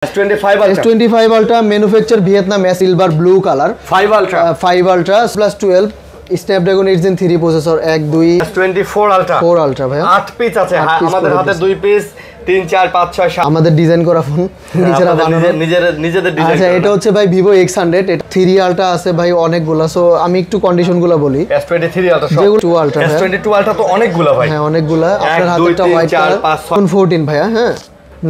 S25 Ultra manufactured Vietnam silver blue color 5 Ultra plus 12 Snapdragon 8 Gen 3 processor 1 2 S24 Ultra 4 Ultra ভাই 8 piece আছে আমাদের হাতে 2 piece 3 4 5 6 7 আমাদের design করা ফোন নিজেরা বানানো নিজেদের ডিজাইন আচ্ছা এটা হচ্ছে ভাই Vivo X100 এটা 3 Ultra আছে ভাই অনেকগুলা সো আমি একটু কন্ডিশনগুলো বলি S23 Ultra সব 2 Ultra S22 Ultra তো অনেকগুলা ভাই হ্যাঁ অনেকগুলা আপনার হাতেটা হোয়াইট কালার 14 ভাই হ্যাঁ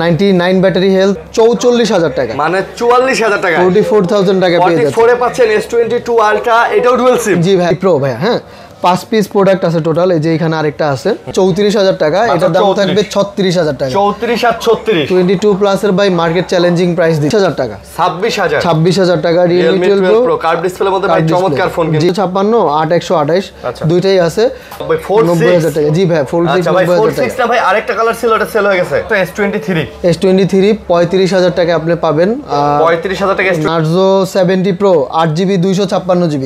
99 ব্যাটারি হেলথ 44000 টাকা মানে 44000 টাকা 44000 টাকা পেয়ে যাচ্ছেন 44 এ পাচ্ছেন S22 Ultra এটাও ডুয়াল সিম জি ভাই প্রো ভাই হ্যাঁ 5 পিস প্রোডাক্ট আছে টোটাল এই যে এখানে আরেকটা আছে 34000 টাকা এটার দাম থাকবে 36000 টাকা 34 আর 36 22 প্লাস এর বাই মার্কেট চ্যালেঞ্জিং প্রাইস 26000 টাকা 26000 টাকা Realme 12 Pro কার্ভ ডিসপ্লের মধ্যে ভাই চমৎকার ফোন কিন্তু 56 8128 দুইটাই আছে ভাই 90000 টাকা জি ভাই 46 আচ্ছা ভাই 46 না ভাই আরেকটা কালার ছিল ওটা সেল হয়ে গেছে তো S23 35000 টাকা আপনি পাবেন 35000 টাকা Narzo 70 Pro 8GB 256GB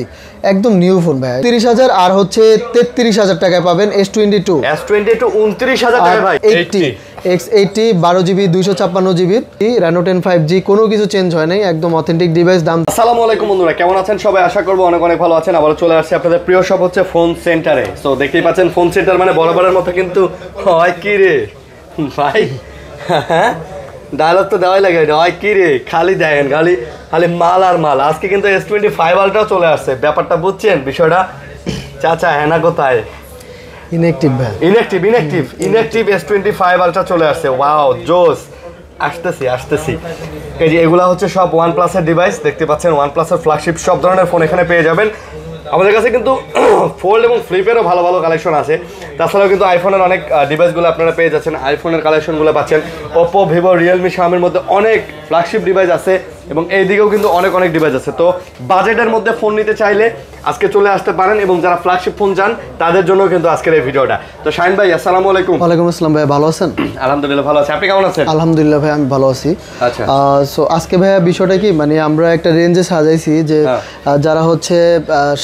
একদম নিউ ফোন ভাই 30000 আর হচ্ছে 33000 টাকায় পাবেন S22 29000 টাকা ভাই 80 X80 12GB 256GB Reno 10 5G কোনো কিছু চেঞ্জ হয় নাই একদম অথেন্টিক ডিভাইস দাম আসসালামু আলাইকুম বন্ধুরা কেমন আছেন সবাই আশা করব অনেক অনেক ভালো আছেন আবার চলে আসছে আপনাদের প্রিয় শপ হচ্ছে ফোন সেন্টারে সো দেখতেই পাচ্ছেন ফোন সেন্টার মানে বরাবরের মতো কিন্তু হয় কি রে ভাই ডায়লগ তো দেওয়াই লাগে হয় কি রে খালি দেন খালি মাল আর মাল আজকে কিন্তু S25 Ultra চলে আসছে ব্যাপারটা বুঝছেন বিষয়টা চাচা হেনা কোথায় ইনঅ্যাক্টিভ ভাই ইনঅ্যাক্টিভ S25 Ultra চলে আসছে ওয়াও জোস আসতেছি এই যে এগুলা হচ্ছে সব OnePlus এর ডিভাইস দেখতে পাচ্ছেন OnePlus এর ফ্ল্যাগশিপ সব ধরনের ফোন এখানে পেয়ে যাবেন আমাদের কাছে কিন্তু ফোল্ড এবং ফ্লিপেরও ভালো ভালো কালেকশন আছে তাছাড়াও কিন্তু আইফোনের অনেক ডিভাইসগুলো আপনারা পেয়ে যাচ্ছেন আইফোনের কালেকশনগুলো পাচ্ছেন Oppo Vivo Realme Xiaomiর মধ্যে অনেক ফ্ল্যাগশিপ ডিভাইস আছে এবং এইদিকেও কিন্তু অনেক ডিভাইস আছে তো বাজেটের মধ্যে ফোন নিতে চাইলে আজকে চলে আসতে পারেন এবং যারা ফ্ল্যাগশিপ ফোন চান তাদের জন্য কিন্তু আজকের এই ভিডিওটা তো শাহিন ভাই আসসালামু আলাইকুম ওয়ালাইকুম আসসালাম ভাই ভালো আছেন আলহামদুলিল্লাহ ভালো আছি আপনি কেমন আছেন আলহামদুলিল্লাহ ভাই আমি ভালো আছি আচ্ছা সো আজকে ভাইয়া বিষয়টা কি মানে আমরা একটা রেঞ্জে সাজাইছি যে যারা হচ্ছে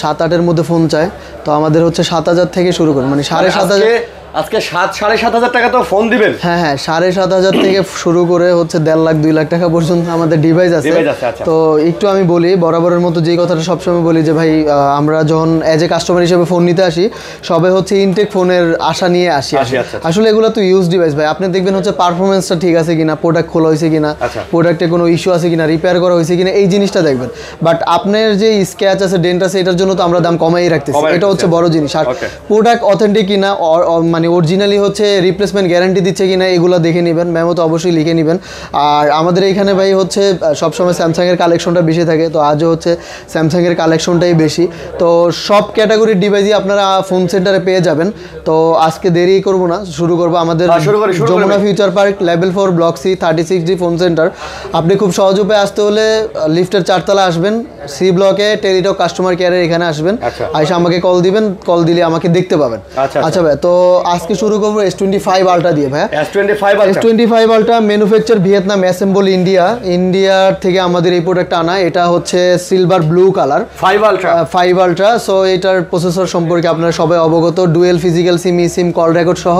7-8 এর মধ্যে ফোন চায় তো আমাদের হচ্ছে 7000 থেকে শুরু করে মানে 7500 আজকে 7,500 টাকা তো ফোন দিবেন হ্যাঁ 7500 থেকে শুরু করে হচ্ছে 1.5 লাখ 2 লাখ টাকা পর্যন্ত আমাদের ডিভাইস আছে তো একটু আমি বলি বরাবরের মতো যে কথাটা সবসময় বলি যে ভাই আমরা যখন এজ এ কাস্টমার হিসেবে ফোন নিতে আসি সবে হচ্ছে ইনটেক ফোনের আশা নিয়ে আসি আসলে এগুলো তো ইউজ ডিভাইস ভাই আপনি দেখবেন হচ্ছে পারফরমেন্সটা ঠিক আছে কিনা প্রোডাক্ট খোলা হয়েছে কিনা প্রোডাক্টে কোনো ইস্যু আছে কিনা রিপেয়ার করা হয়েছে কিনা এই জিনিসটা দেখবেন বাট আপনার যে স্ক্র্যাচ আছে ডেন্ট আছে এটার জন্য তো আমরা দাম কমাই রাখতেছি এটা হচ্ছে বড় জিনিস আর প্রোডাক্ট অথেন্টিক কিনা মানে অরিজিনালি হচ্ছে রিপ্লেসমেন্ট গ্যারান্টি দিচ্ছে কিনা এগুলো দেখে নেবেন মেমো তো অবশ্যই লিখে নেবেন আর আমাদের এইখানে ভাই হচ্ছে সবসময় স্যামসাংয়ের কালেকশনটা বেশি থাকে তো আজও হচ্ছে স্যামসাংয়ের কালেকশনটাই বেশি তো সব ক্যাটাগরির ডিভাইসই আপনারা ফোন সেন্টারে পেয়ে যাবেন তো আজকে দেরি করব না শুরু করব আমাদের Jamuna future park level 4 block C 36D phone centre আপনি খুব সহজ উপায়ে আসতে হলে লিফটের 4 তলা আসবেন সি ব্লকে টেলিটক কাস্টমার কেয়ারের এখানে আসবেন আইসা আমাকে কল দিবেন কল দিলে আমাকে দেখতে পাবেন আচ্ছা ভাই তো আজকে শুরু করব S25 Ultra দিয়ে ভাই S25 Ultra manufacture Vietnam assemble India থেকে আমাদের এই প্রোডাক্টটা আনা এটা হচ্ছে silver blue colour 5 Ultra so এটার প্রসেসর সম্পর্কে আপনারা সবাই অবগত ডুয়েল ফিজিক্যাল সিম কল রেকর্ড সহ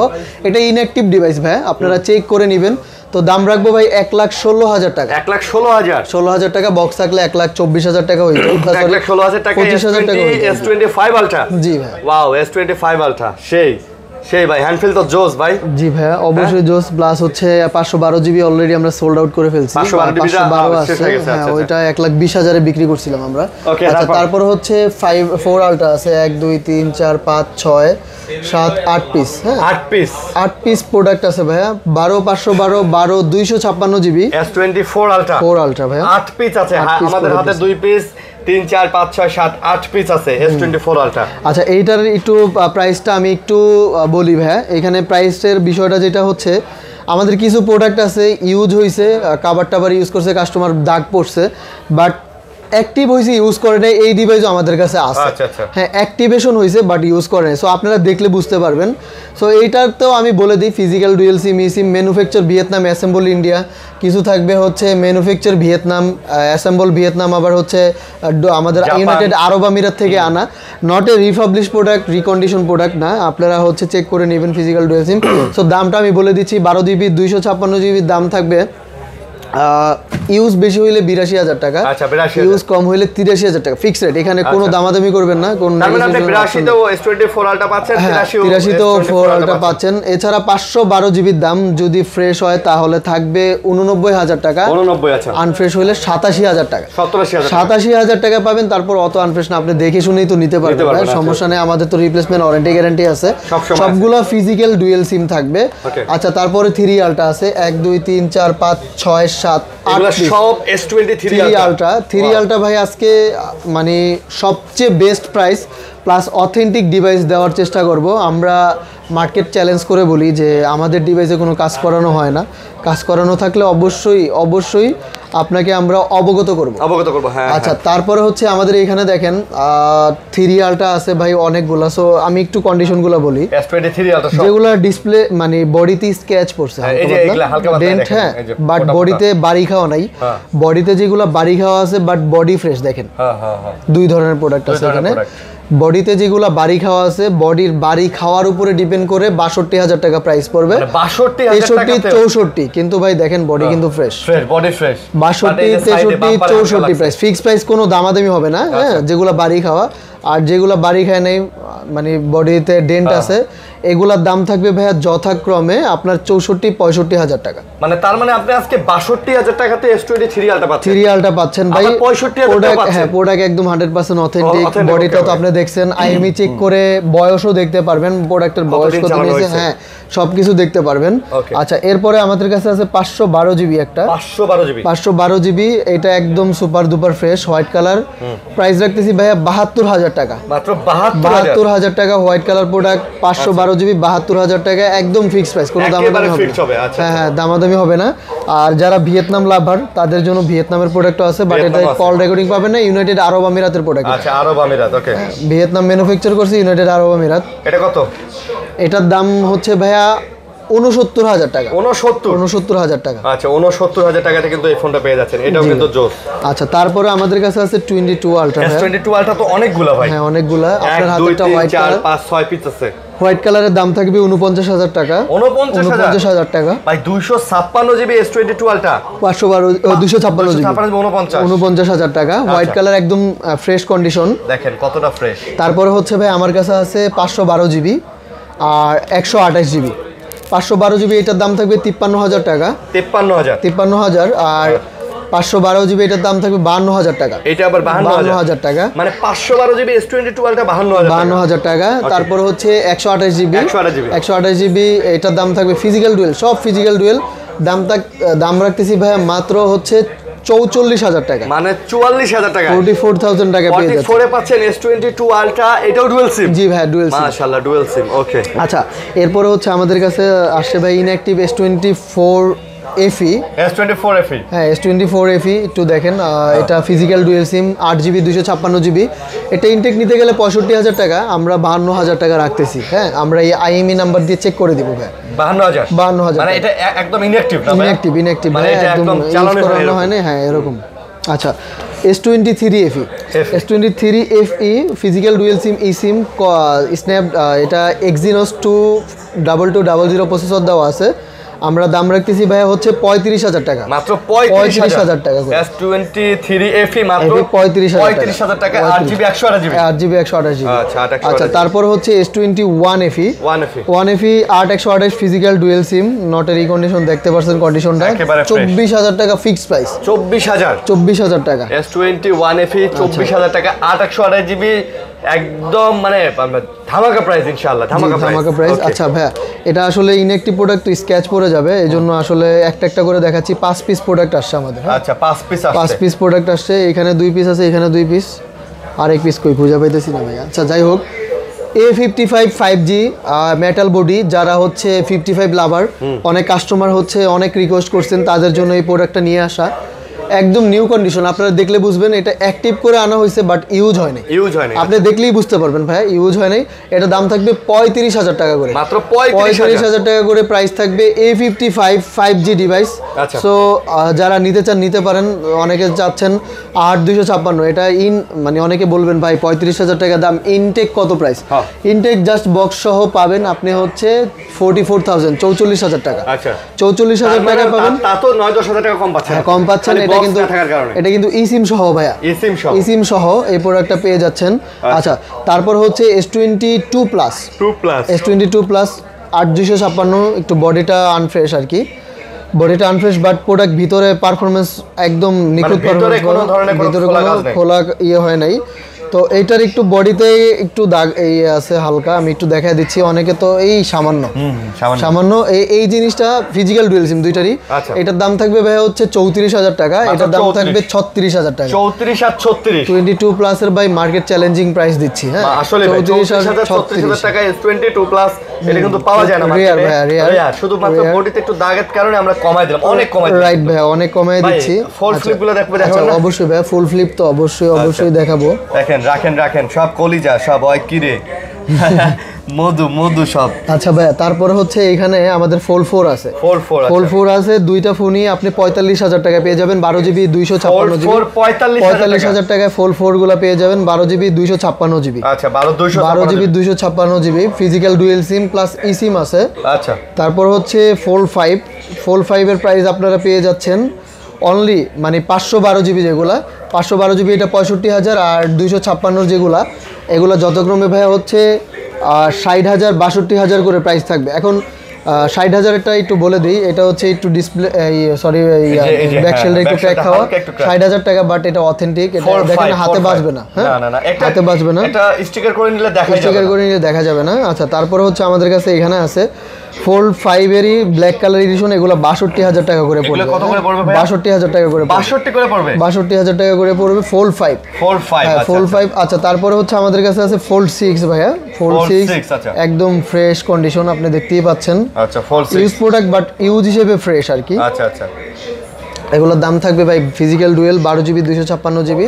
এটা ইনঅ্যাক্টিভ ডিভাইস ভাই আপনারা চেক করে নেবেন তো দাম রাখবো ভাই 1,16,000 টাকা 1,16,000 টাকা বক্স থাকলে 1,24,000 টাকা হইতো 1,16,000 টাকা 25,000 টাকা S25 Ultra জি ভাই ওয়াও S25 Ultra সেই ভাই হ্যান্ডফিল তো জোস ভাই জি ভাই অবশ্যই জোস প্লাস হচ্ছে 512GB অলরেডি আমরা সোল্ড আউট করে ফেলছি 512 আছে হ্যাঁ ওইটা 1,20,000 এ বিক্রি করছিলাম আমরা আচ্ছা তারপর হচ্ছে 4 Ultra আছে 1 2 3 4 5 6 7 8 পিস হ্যাঁ 8 পিস প্রোডাক্ট আছে ভাইয়া 12 256GB S24 Ultra 4 Ultra ভাইয়া 8 পিস আছে আমাদের হাতে 2 পিস 3 4 5 6 7 8 পিস আছে S24 Ultra আচ্ছা এইটার একটু প্রাইসটা আমি একটু বলি ভাই এখানে প্রাইসের বিষয়টা যেটা হচ্ছে আমাদের কিছু প্রোডাক্ট আছে ইউজ হইছে কভার টাভার ইউজ করছে কাস্টমার দাগ পড়ছে বাট অ্যাক্টিভ হইছে ইউজ করে নাই এই ডিভাইসও আমাদের কাছে আছে হ্যাঁ অ্যাক্টিভেশন হইছে বাট ইউজ করে নাই সো আপনারা দেখলে বুঝতে পারবেন সো এইটার তো আমি বলে দিই ফিজিক্যাল ডুয়েল সিম ম্যানুফ্যাকচার ভিয়েতনাম অ্যাসেম্বল ইন্ডিয়া কিছু থাকবে হচ্ছে ম্যানুফ্যাকচার ভিয়েতনাম অ্যাসেম্বল ভিয়েতনাম আবার হচ্ছে আমাদের ইউনাইটেড আরব আমিরাত থেকে আনা not a republish product recondition product না আপনারা হচ্ছে চেক করে নেবেন ফিজিক্যাল ডুয়েল সিম সো দামটা আমি বলে দিচ্ছি 12GB 256GB দাম থাকবে ইউজ বেশি হইলে 82,000 টাকা, আচ্ছা 82,000, ইউজ কম হইলে 83,000 টাকা ফিক্স রেট। এখানে কোনো দামাদামি করবেন না, কোন তার মানে আপনি 82 তেও S24 আলট্রা পাচ্ছেন, 83 তো 4 আলট্রা পাচ্ছেন। এছাড়া 512 জিবির দাম যদি ফ্রেশ হয় তাহলে থাকবে 89,000 টাকা, 89, আচ্ছা আনফ্রেশ হলে 87,000 টাকা, 87,000 টাকা পাবেন। তারপর অত আনফ্রেশ না, আপনি দেখে শুনেই তো নিতে পারবেন, সমস্যা নেই, আমাদের তো রিপ্লেসমেন্ট ওয়ারেন্টি গ্যারান্টি আছে, সবগুলো ফিজিক্যাল ডুয়েল সিম থাকবে। আচ্ছা তারপরে 3 আলট্রা আছে, 1 2 3 4 5 6 7 8 সব S23 আলট্রা। 3 আলট্রা ভাই আজকে মানে সবচেয়ে best price plus authentic device দেওয়ার চেষ্টা করব। আমরা মার্কেট চ্যালেঞ্জ করে বলি যে আমাদের ডিভাইসে কোনো কাজ করানো হয় না, কাজ করানো থাকলে অবশ্যই আপনাকে আমরা অবগত করব। হ্যাঁ। আচ্ছা তারপরে হচ্ছে আমাদের এখানে দেখেন 3 আলট্রা আছে ভাই অনেকগুলো, সো আমি একটু কন্ডিশনগুলো বলি। S23 আলট্রা যেগুলো ডিসপ্লে মানে বডিতে স্কেচ পড়ছে, ডেন্ট, হ্যাঁ, বাট বডিতে বাড়ি খাওয়া নাই, বডিতে যেগুলো বাড়ি খাওয়া আছে বাট বডি ফ্রেশ। দেখেন দুই ধরনের প্রোডাক্ট আছে এখানে। বডিতে যেগুলো বাড়ি খাওয়া আছে, বডির বাড়ি খাওয়ার উপরে ডিপেন্ড করে 62,000 টাকা প্রাইস পড়বে, 63 64, কিন্তু ভাই দেখেন বডি কিন্তু fresh, body fresh, 62 63 64 price, fix price, কোনো দামাদামি হবে না, হ্যাঁ, যেগুলো বাড়ি খাওয়া। আর যেগুলো বাড়ি খায় নাই মানে বডিতে ডেন্ট আছে, এগুলার দাম থাকবে ভাইয়া যথাক্রমে আপনার 64-65,000 টাকা। মানে তার মানে আপনি আজকে 62,000 টাকাতে S23 আলট্রা পাচ্ছেন, 3 আলট্রা পাচ্ছেন ভাই, 65,000 পাচ্ছেন। হ্যাঁ, প্রোডাক্ট একদম 100% অথেন্টিক, বডিটা তো আপনি দেখছেন, আইএমই চেক করে বয়সও দেখতে পারবেন, প্রোডাক্টের বয়স কত নিয়েছে, হ্যাঁ সবকিছু দেখতে পারবেন। আচ্ছা এরপরে আমাদের কাছে আছে 512 জিবি একটা, 512 জিবি, এটা একদম super দুপার fresh white colour, price রাখতেছি ভাইয়া 72,000 টাকা, মাত্র 72,000 টাকা হোয়াইট কালার প্রোডাক্ট, 512 জিবি 72,000 টাকা, একদম ফিক্সড প্রাইস, কোনো দামাদামি হবে না, হ্যাঁ দামাদামি হবে না। আর যারা ভিয়েতনাম লাভার তাদের জন্য ভিয়েতনামের প্রোডাক্টও আছে, বাট এটা কল রেকর্ডিং পাবেন না, ইউনাইটেড আরব আমিরাতের প্রোডাক্ট। আচ্ছা আরব আমিরাত, ওকে, ভিয়েতনাম ম্যানুফ্যাকচার করছে ইউনাইটেড আরব আমিরাত। এটা কত? এটার দাম হচ্ছে ভাইয়া 69,000 টাকা, 69,000 টাকা। আচ্ছা 69,000 টাকাতে কিন্তু এই ফোনটা পেয়ে যাচ্ছেন, এটাও কিন্তু জোস। আচ্ছা তারপরে আমাদের কাছে আছে 22 আলট্রা, S22 আলট্রা তো অনেকগুলা ভাই, হ্যাঁ অনেকগুলা, আপনার হাতে একটা হোয়াইট কালার 5 6 পিস আছে, হোয়াইট কালারের দাম থাকবে 49,000 টাকা, 49,000 টাকা ভাই। 256 জিবি S22 আলট্রা 49,000 টাকা, হোয়াইট কালার একদম ফ্রেশ কন্ডিশন, দেখেন কতটা ফ্রেশ। তারপরে হচ্ছে ভাই আমার কাছে আছে 512 জিবি আর 128 জিবি। 512 জিবি এটার দাম থাকবে 53,000 টাকা, 53,000, আর 512 জিবি এটার দাম থাকবে 52,000 টাকা, এটা আবার 52,000 টাকা, মানে 512 জিবি S22 আলট্রা 52,000 টাকা। তারপর হচ্ছে 128 জিবি এটার দাম থাকবে ফিজিক্যাল ডুয়েল, সব ফিজিক্যাল ডুয়েল, দাম রাখতেছি ভাই মাত্র হচ্ছে 44,000 টাকা, মানে 44,000 টাকা, 44,000 টাকা পেয়ে যাচ্ছেন, 44 এ পাচ্ছেন S22 আলট্রা, এটাও ডুয়াল সিম। জি ভাই ডুয়াল সিম, মাশাআল্লাহ ডুয়াল সিম, ওকে। আচ্ছা এরপরে হচ্ছে আমাদের কাছে আসছে ভাই ইনঅ্যাকটিভ S24 FE, হ্যাঁ S24 FE, একটু দেখেন, এটা ফিজিক্যাল ডুয়েল সিম, 8 জিবি 256 জিবি, এটা ইনটেক নিতে গেলে 65,000 টাকা, আমরা 52,000 টাকা রাখতেছি, হ্যাঁ আমরা এই আইএমই নাম্বার দিয়ে চেক করে দিব ভাই, 52,000, মানে এটা একদম ইনঅ্যাকটিভ না, ইনঅ্যাকটিভ মানে একদম চালানো হয় না, হ্যাঁ এরকম। আচ্ছা S23 FE, S23 FE physical dual SIM, e SIM, snap, এটা Exynos 2200 প্রসেসর দেওয়া আছে, আমরা দাম রাখতেছি ভাই হচ্ছে 35,000 টাকা, মাত্র 35,000 টাকা। S23 FE মাত্র 35,000 টাকা, 8 জিবি 128 জিবি। আচ্ছা তারপর হচ্ছে S21 FE, 1 FE 8128 physical dual সিম, নটের ই কন্ডিশন দেখতে পাচ্ছেন, কন্ডিশনটা 24,000 টাকা ফিক্সড প্রাইস, 24,000 টাকা S21 FE, 24,000 টাকা, 8128 জিবি, একদম মানে ধামাকা প্রাইস, ইনশাআল্লাহ ধামাকা প্রাইস। আচ্ছা ভাই এটা আসলে ইনঅ্যাকটিভ প্রোডাক্ট, তো স্ক্র্যাচ পড়ে যাবে, এজন্য আসলে একটা করে দেখাচ্ছি। 5 পিস প্রোডাক্ট আসছে আমাদের, আচ্ছা 5 পিস প্রোডাক্ট আসছে, এখানে 2 পিস আছে, এখানে 2 পিস, আর এক পিস কই খুঁজে পাইতেছি না ভাই। আচ্ছা যাই হোক, A55 5G মেটাল বডি, যারা হচ্ছে 55 লাভার, অনেক কাস্টমার হচ্ছে অনেক রিকোয়েস্ট করছেন, তাদের জন্য এই প্রোডাক্টটা নিয়ে আসা। একদম নিউ কন্ডিশন, আপনারা দেখলে বুঝবেন এটা অ্যাক্টিভ করে আনা হয়েছে বাট ইউজ হয় নাই। আপনি দেখলেই বুঝতে পারবেন ভাই ইউজ হয় নাই। এটা দাম থাকবে 35,000 টাকা করে, মাত্র 35,000 টাকা করে প্রাইস থাকবে। A55 5G device. সো যারা নিতে চান নিতে পারেন। অনেকে চাচ্ছেন 8256, এটা মানে অনেকে বলবেন ভাই 35,000 টাকা দাম, ইনটেক কত প্রাইস? ইনটেক জাস্ট বক্স সহ পাবেন আপনি হচ্ছে 44,000, 44,000 টাকা। 44,000 টাকা পাবেন, তা তো 9-10,000 টাকা কম পাচ্ছেন। কম পাচ্ছেন। এটা কিন্তু eSIM সহ ভাইয়া, eSIM সহ এই প্রোডাক্টটা পেয়ে যাচ্ছেন। আচ্ছা, তারপর হচ্ছে S22 প্লাস, S22 প্লাস 8256, একটু বডিটা আনফ্রেশ আর কি, বডিটা আনফ্রেশ বাট প্রোডাক্ট ভিতরে পারফরমেন্স একদম নিখুঁত পারফরমেন্স, ভিতরে কোনো খোলা ইয়ে হয় নাই। তো এইটার একটু বডিতে একটু দাগ এই আছে হালকা, আমি একটু দেখাই দিচ্ছি। অনেকে তো এই সামান্য এই জিনিসটা ফিজিক্যাল ডুয়েল সিম দুইটারই। এটার দাম থাকবে ভাই হচ্ছে 34,000 টাকা, এটার দাম থাকবে 36,000 টাকা। 34 আর 36 22 প্লাস এর বাই মার্কেট চ্যালেঞ্জিং প্রাইস দিচ্ছি। হ্যাঁ, আসলে 34,000 টাকা 22 প্লাস এটা কিন্তু পাওয়া যায় না রিয়ার, শুধুমাত্র বডিতে একটু দাগের কারণে আমরা কমাই দিলাম, অনেক কমাই দিলাম। রাইট ভাই, অনেক কমাই দিচ্ছি। ফুল ফ্লিপগুলো দেখবে, আচ্ছা অবশ্যই ভাই, ফুল ফ্লিপ তো অবশ্যই দেখাবো। দেখেন, রাখেন সব কলিজা, সব ওই কিরে মধু সব। আচ্ছা ভাই, তারপরে হচ্ছে এখানে আমাদের ফোল্ড 4 আছে, ফোল্ড 4 আছে। দুইটা ফোনই আপনি 45,000 টাকা পেয়ে যাবেন, 12GB 256GB। 45,000 টাকায় ফোল্ড 4 গুলা পেয়ে যাবেন, 12GB 256GB। আচ্ছা, 12GB 256GB ফিজিক্যাল ডুয়েল সিম প্লাস eSIM আছে। আচ্ছা, তারপর হচ্ছে ফোল্ড 5 এর প্রাইস আপনারা পেয়ে যাচ্ছেন অনলি মানে 512GB, যেগুলা 512GB এটা 65,000, আর 256 যেগুলা এগুলা যতক্রমে ভাই হচ্ছে 60,000 62,000 করে প্রাইস থাকবে। এখন 60,000-এরটা একটু বলে দিই, এটা হচ্ছে একটু ডিসপ্লে ব্যাক শেলটা একটু ক্র্যাক খাওয়া, 60,000 টাকা, বাট এটা অথেন্টিক। এটা দেখেন হাতে বাজবে না, হ্যাঁ হাতে বাজবে না, এটা স্টিকার করে নিলে দেখা যাবে না। আচ্ছা, তারপরে হচ্ছে আমাদের কাছে এখানে আছে ফোল্ড 5 এরই ব্ল্যাক কালার এডিশন, এগুলো 62,000 টাকা করে পড়বে। কত করে পড়বে ভাই? 62,000 টাকা করে, 62,000 টাকা করে পড়বে ফোল্ড 5। ফোল্ড 5। আচ্ছা, তারপরে হচ্ছে আমাদের কাছে আছে ফোল্ড 6 ভাইয়া, ফোল্ড 6 একদম ফ্রেশ কন্ডিশন, আপনি দেখতেই পাচ্ছেন। আচ্ছা, fold 6 use product but use হিসেবে ফ্রেশ আর কি। আচ্ছা, এগুলোর দাম থাকবে ভাই ফিজিক্যাল ডুয়েল 12GB 256GB,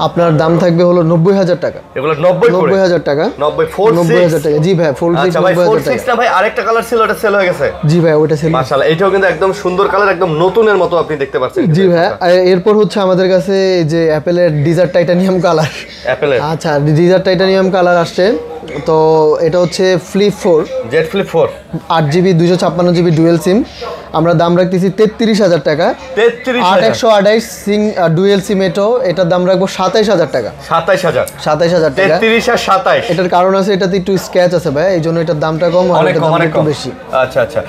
আপনার দাম থাকবে হলো 90,000 টাকা। এগুলো 90,000 টাকা। 90,000 টাকা। জি ভাই, ফোল্ড 6 আচ্ছা ভাই, ফোল্ড 6 না ভাই, আরেকটা কালার ছিল, ওটা সেল হয়ে গেছে। জি ভাই, ওটা সেল। মাশাআল্লাহ, এটাও কিন্তু একদম সুন্দর কালার, একদম নতুনের মতো আপনি দেখতে পাচ্ছেন। জি ভাই, এরপর হচ্ছে আমাদের কাছে যে অ্যাপেলের ডিজার্ট টাইটানিয়াম কালার, আচ্ছা ডিজার্ট টাইটানিয়াম কালার আসছে। তো এটা হচ্ছে flip 4, Z flip 4 8GB 256GB dual SIM, আমরা দাম রাখতেছি 33,000 টাকা। 8128 সিং ডুয়েল সিম, এটার দাম রাখবো 27,000 টাকা। 27,000 টাকা। 33 আর 27, এটার কারণ আছে, এটাতে একটু স্ক্র্যাচ আছে ভাই, এই জন্য এটার দামটা কম, আর এটার দাম একটু বেশি। আচ্ছা,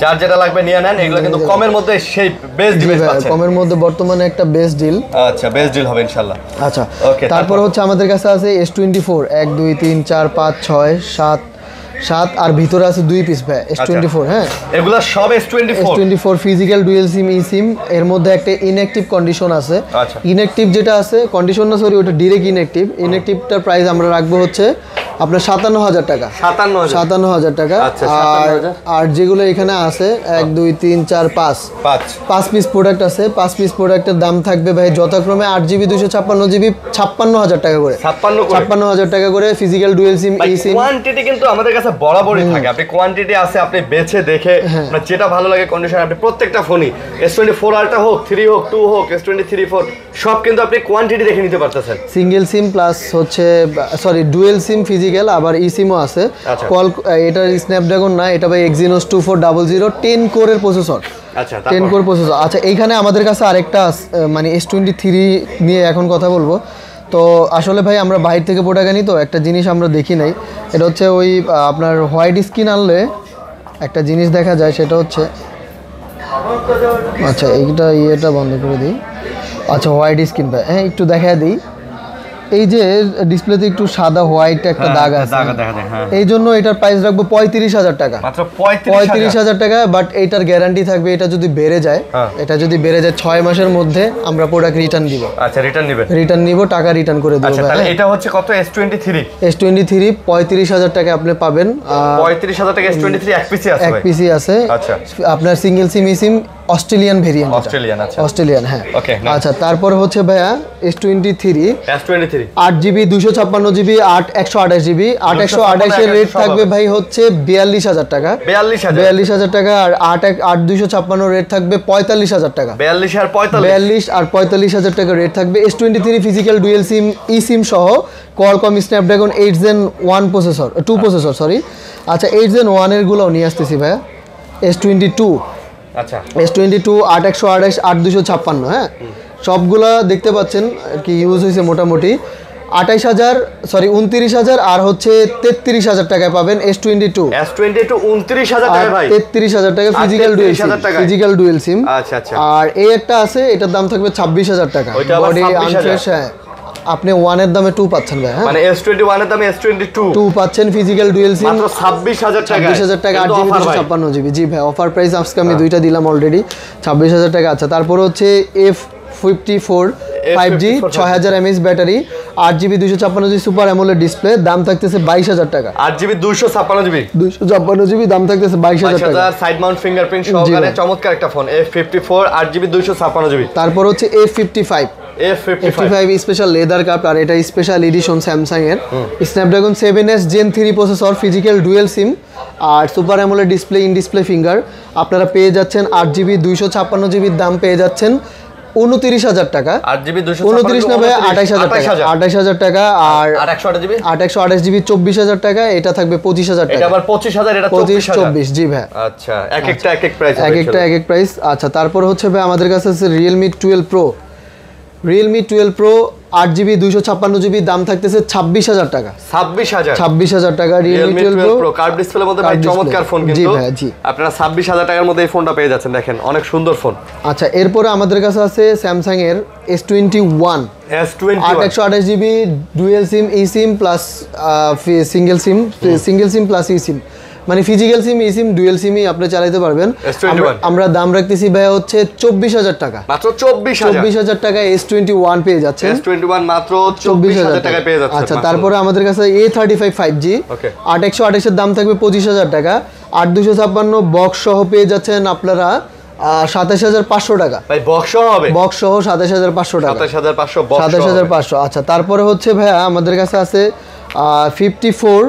যার যেটা লাগবে নিয়ে নেন, এগুলো কিন্তু কমের মধ্যে সেই বেস্ট ডিভাইস পাচ্ছেন, কমের মধ্যে বর্তমানে একটা বেস্ট ডিল। আচ্ছা, বেস্ট ডিল হবে ইনশাআল্লাহ। আচ্ছা, তারপর হচ্ছে আমাদের কাছে আছে S24 1 2 3 4 5 6 7 আর ভিতরে আছে 2 পিস ভাই S24। হ্যাঁ, এগুলো সব S24 ফিজিক্যাল ডুয়েল সিম eSIM, এর মধ্যে একটা ইনঅ্যাক্টিভ কন্ডিশন আছে। ইনঅ্যাক্টিভ যেটা আছে, কন্ডিশন না সরি, ওটা ডিরেক্ট ইনঅ্যাক্টিভটার প্রাইস আমরা রাখবো হচ্ছে আপনার 57,000 টাকা। 57,000 টাকা। আর যেগুলো এখানে আছে 1 2 3 4 5 পিস প্রোডাক্ট আছে, 5 পিস প্রোডাক্টের দাম থাকবে ভাই যথাক্রমে 8GB 256GB 56,000 টাকা করে, 56,000 টাকা করে ফিজিক্যাল ডুয়েল সিম eSIM। কোয়ান্টিটি কিন্তু আমাদের কাছে বরাবরই থাকে, আপনি কোয়ান্টিটি আছে, আপনি বেছে দেখে আপনার যেটা ভালো লাগে কন্ডিশন, আপনি প্রত্যেকটা ফোনই S24 আলট্রা হোক, 3 হোক, 2 হোক, S23 4 সব কিন্তু আপনি কোয়ান্টিটি দেখে নিতে পারতেছেন। সিঙ্গেল সিম প্লাস হচ্ছে সরি ডুয়েল সিম ফিজিক্যাল, আবার eSIM ও আছে। এটার স্ন্যাপড্রাগন না, এটা ভাই Exynos 2400 10 কোরের প্রসেসর। আচ্ছা, 10 কোর প্রসেসর। আচ্ছা, এইখানে আমাদের কাছে আরেকটা মানে S23 নিয়ে এখন কথা বলবো। তো আসলে ভাই আমরা বাইরে থেকে প্রোডাক্ট আনি, তো একটা জিনিস আমরা দেখি নাই, এটা হচ্ছে ওই আপনার হোয়াইট স্ক্রিন আনলে একটা জিনিস দেখা যায়, সেটা হচ্ছে আচ্ছা ইয়েটা বন্ধ করে দিই। আচ্ছা, হোয়াইট স্ক্রিন ভাই, হ্যাঁ একটু দেখা দিই, এই যে ডিসপ্লেতে একটু সাদা হোয়াইট একটা দাগ আছে, এই জন্য এটার প্রাইস রাখবো 35,000 টাকা, মাত্র 35,000 টাকা। বাট এটার গ্যারান্টি থাকবে, এটা যদি বেড়ে যায় 6 মাসের মধ্যে আমরা প্রোডাক্ট রিটার্ন দিব। আচ্ছা, রিটার্ন নিব, টাকা রিটার্ন করে দেব। আচ্ছা, তাহলে এটা হচ্ছে কত? S23 35,000 টাকা আপনি পাবেন। 35,000 টাকা S23 এক পিসি আছে, এক পিসি আছে। আচ্ছা, আপনার সিঙ্গেল সিম eSIM অস্ট্রেলিয়ান ভেরিয়েন্ট, অস্ট্রেলিয়ান, আচ্ছা অস্ট্রেলিয়ান, হ্যাঁ। ওকে, আচ্ছা, তারপর হচ্ছে ভাইয়া S23 S23 8GB 256GB 128GB 128 এর রেট থাকবে ভাই হচ্ছে 42000 টাকা, 42000 টাকা। আর 8256 রেট থাকবে 45000 টাকা, 42 আর 45000 টাকা রেট থাকবে। S23 physical dual SIM e সিম সহ Qualcomm Snapdragon 8 Gen 1 processor, 2 processor sorry. আচ্ছা, 8 Gen 1 এর গুলোও নিয়ে আসতেছি ভাইয়া। S22, আচ্ছা, S22 8128 8256, হ্যাঁ, সবগুলা দেখতে পাচ্ছেন কি ইউজ হয়েছে মোটামুটি 29000 আর হচ্ছে 33000 টাকায় পাবেন S22 29000 টাকা ভাই, 33000 টাকা ফিজিক্যাল ডুয়েল সিম। আচ্ছা আচ্ছা। আর এই একটা আছে, এটার দাম থাকবে 26000 টাকা, বডি আনফ্রেশ। হ্যাঁ, আপনি 1 এর দামে 2 পাচ্ছেন ভাই, হ্যাঁ, মানে S21 এর দামে S22 পাচ্ছেন ফিজিক্যাল ডুয়েল সিম মাত্র 26000 টাকা, 26000 টাকা 8GB 256GB। জি ভাই, অফার প্রাইস আজকে আমি দুইটা দিলাম অলরেডি, 26000 টাকা। আচ্ছা, তারপর হচ্ছে F54 5G 6000 mAh battery 8GB 256GB super AMOLED display, দাম থাকতেছে 22000 টাকা। 8GB 256GB দাম থাকতেছে 22000 টাকা। সাইড মাউন্ট ফিঙ্গারপ্রিন্ট সহকারে চমৎকার একটা ফোন F54 8GB 256GB। তারপর হচ্ছে F55 স্পেশাল লেদার কাপ, আর এটা স্পেশাল এডিশন স্যামসাং এর Snapdragon 7S Gen 3 processor, physical dual SIM আর super AMOLED display, in display finger. আপনারা পেয়ে যাচ্ছেন 8GB 256GB, দাম পেয়ে যাচ্ছেন 29000 টাকা, 8GB 29 না ভাই 28000 টাকা। আর 828GB 24000 টাকা, এটা থাকবে 25000 টাকা। এটা আবার 25000, এটা 24 জি ভাই। আচ্ছা, এক একটা এক এক প্রাইস, এক এক প্রাইস। আচ্ছা, তারপর হচ্ছে ভাই আমাদের কাছে আছে Realme 12 Pro 8GB 256GB, দাম থাকতেছে 26000 টাকা, 26000 টাকা। Realme 12 Pro কার্ভ ডিসপ্লের মধ্যে ভাই চমৎকার ফোন, কিন্তু জি ভাই, জি, আপনারা 26000 টাকার মধ্যে এই ফোনটা পেয়ে যাচ্ছেন, দেখেন অনেক সুন্দর ফোন। আচ্ছা, এরপরে আমাদের কাছে আছে স্যামসাং এর S21 128GB dual SIM e SIM plus single SIM plus e SIM, মানে ফিজিক্যাল সিম ই সিম ডুয়েল সিমই আপনি চালাতে পারবেন। আমরা দাম রাখতেছি ভাই হচ্ছে 24000 টাকা, মাত্র 24000 টাকা S21 পেয়ে যাচ্ছেন, S21 মাত্র 24000 টাকা পেয়ে যাচ্ছেন। আচ্ছা, তারপরে আমাদের কাছে A35 5G 8128 এর দাম থাকবে 25000 টাকা, 8256 বক্স সহ পেয়ে যাচ্ছেন আপনারা 27500 টাকা ভাই, বক্স সহ হবে, বক্স সহ 27500 টাকা, 27500 বক্স 27500। আচ্ছা, তারপরে হচ্ছে ভাইয়া আমাদের কাছে আছে 54